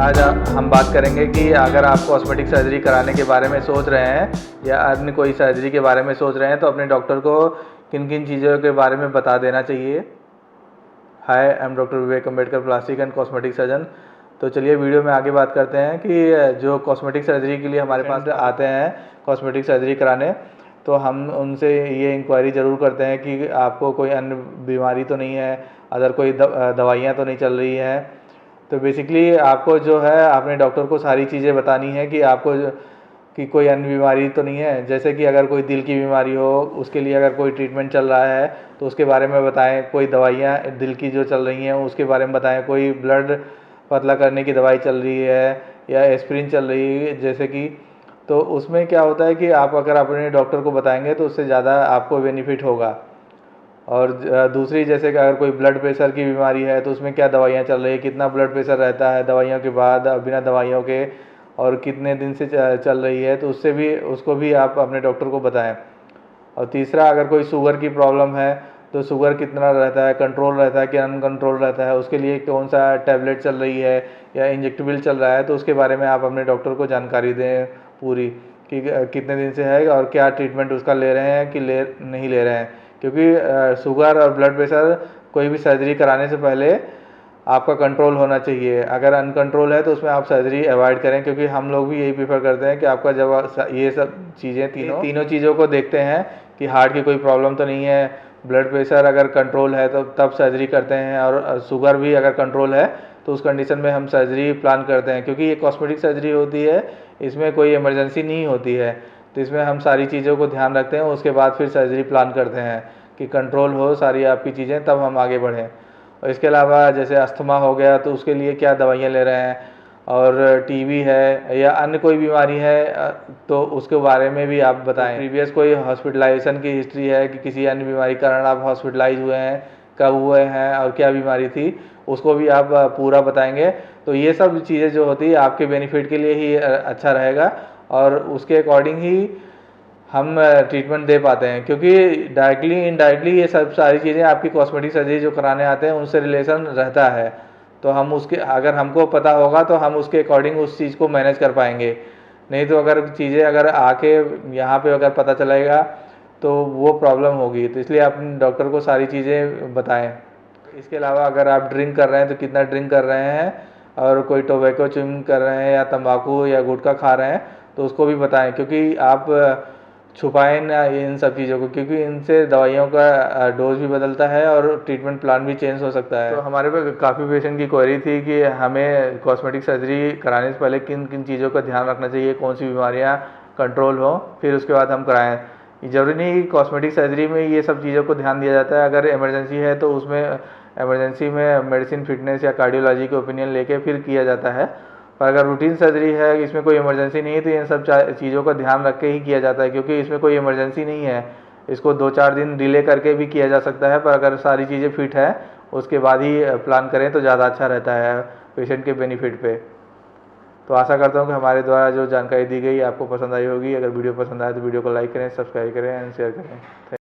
आज हम बात करेंगे कि अगर आप कॉस्मेटिक सर्जरी कराने के बारे में सोच रहे हैं या अन्य कोई सर्जरी के बारे में सोच रहे हैं तो अपने डॉक्टर को किन किन चीज़ों के बारे में बता देना चाहिए। Hi, I am doctor Vivek Ambedkar, plastic and cosmetic surgeon. तो चलिए वीडियो में आगे बात करते हैं कि जो कॉस्मेटिक सर्जरी के लिए हमारे पास आते हैं कॉस्मेटिक सर्जरी कराने, तो हम उनसे ये इंक्वायरी ज़रूर करते हैं कि आपको कोई अन्य बीमारी तो नहीं है, अदर कोई दवाइयाँ तो नहीं चल रही हैं। तो बेसिकली आपको जो है अपने डॉक्टर को सारी चीज़ें बतानी है कि आपको कि कोई अन्य बीमारी तो नहीं है। जैसे कि अगर कोई दिल की बीमारी हो, उसके लिए अगर कोई ट्रीटमेंट चल रहा है तो उसके बारे में बताएं। कोई दवाइयाँ दिल की जो चल रही हैं उसके बारे में बताएं। कोई ब्लड पतला करने की दवाई चल रही है या एस्पिरिन चल रही है जैसे कि, तो उसमें क्या होता है कि आप अगर अपने डॉक्टर को बताएंगे तो उससे ज़्यादा आपको बेनिफिट होगा। और दूसरी, जैसे कि अगर कोई ब्लड प्रेशर की बीमारी है तो उसमें क्या दवाइयाँ चल रही है, कितना ब्लड प्रेशर रहता है दवाइयों के बाद, बिना दवाइयों के, और कितने दिन से चल रही है, तो उसको भी आप अपने डॉक्टर को बताएं। और तीसरा, अगर कोई शुगर की प्रॉब्लम है तो शुगर कितना रहता है, कंट्रोल रहता है कि अनकंट्रोल रहता है, उसके लिए कौन सा टैबलेट चल रही है या इंजेक्टेबल चल रहा है, तो उसके बारे में आप अपने डॉक्टर को जानकारी दें पूरी कि कितने दिन से है और क्या ट्रीटमेंट उसका ले रहे हैं कि नहीं ले रहे हैं। क्योंकि शुगर और ब्लड प्रेशर कोई भी सर्जरी कराने से पहले आपका कंट्रोल होना चाहिए। अगर अनकंट्रोल है तो उसमें आप सर्जरी अवॉइड करें, क्योंकि हम लोग भी यही प्रीफर करते हैं कि आपका जब ये सब चीज़ें तीनों चीज़ों को देखते हैं कि हार्ट की कोई प्रॉब्लम तो नहीं है, ब्लड प्रेशर अगर कंट्रोल है तो तब सर्जरी करते हैं, और शुगर भी अगर कंट्रोल है तो उस कंडीशन में हम सर्जरी प्लान करते हैं। क्योंकि ये कॉस्मेटिक सर्जरी होती है, इसमें कोई इमरजेंसी नहीं होती है, तो इसमें हम सारी चीज़ों को ध्यान रखते हैं। उसके बाद फिर सर्जरी प्लान करते हैं कि कंट्रोल हो सारी आपकी चीज़ें, तब हम आगे बढ़ें। और इसके अलावा जैसे अस्थमा हो गया तो उसके लिए क्या दवाइयाँ ले रहे हैं, और टीबी है या अन्य कोई बीमारी है तो उसके बारे में भी आप बताएं। प्रीवियस कोई हॉस्पिटलाइजेशन की हिस्ट्री है कि किसी अन्य बीमारी के कारण आप हॉस्पिटलाइज हुए हैं, कब हुए हैं और क्या बीमारी थी, उसको भी आप पूरा बताएंगे। तो ये सब चीज़ें जो होती है आपके बेनिफिट के लिए ही अच्छा रहेगा, और उसके अकॉर्डिंग ही हम ट्रीटमेंट दे पाते हैं। क्योंकि डायरेक्टली इनडायरेक्टली ये सब सारी चीज़ें आपकी कॉस्मेटिक सर्जरी जो कराने आते हैं उनसे रिलेशन रहता है, तो हम उसके अगर हमको पता होगा तो हम उसके अकॉर्डिंग उस चीज़ को मैनेज कर पाएंगे। नहीं तो अगर चीज़ें अगर आके यहाँ पे अगर पता चलेगा तो वो प्रॉब्लम होगी। तो इसलिए आप डॉक्टर को सारी चीज़ें बताएं। इसके अलावा अगर आप ड्रिंक कर रहे हैं तो कितना ड्रिंक कर रहे हैं, और कोई टोबैको च्यूइंग कर रहे हैं या तंबाकू या गुटखा खा रहे हैं तो उसको भी बताएं। क्योंकि आप छुपाएं ना इन सब चीज़ों को, क्योंकि इनसे दवाइयों का डोज भी बदलता है और ट्रीटमेंट प्लान भी चेंज हो सकता है। तो हमारे पे काफ़ी पेशेंट की क्वेरी थी कि हमें कॉस्मेटिक सर्जरी कराने से पहले किन किन चीज़ों का ध्यान रखना चाहिए, कौन सी बीमारियां कंट्रोल हो, फिर उसके बाद हम कराएं। ज़रूरी नहीं कि कॉस्मेटिक सर्जरी में ये सब चीज़ों को ध्यान दिया जाता है। अगर इमरजेंसी है तो उसमें इमरजेंसी में मेडिसिन, फिटनेस या कार्डियोलॉजी के ओपिनियन लेके फिर किया जाता है। पर अगर रूटीन सर्जरी है, इसमें कोई इमरजेंसी नहीं है, तो इन सब चीज़ों का ध्यान रख के ही किया जाता है। क्योंकि इसमें कोई इमरजेंसी नहीं है, इसको 2-4 दिन डिले करके भी किया जा सकता है। पर अगर सारी चीज़ें फिट है उसके बाद ही प्लान करें तो ज़्यादा अच्छा रहता है पेशेंट के बेनिफिट पे। तो आशा करता हूँ कि हमारे द्वारा जो जानकारी दी गई आपको पसंद आई होगी। अगर वीडियो पसंद आए तो वीडियो को लाइक करें, सब्सक्राइब करें एंड शेयर करें।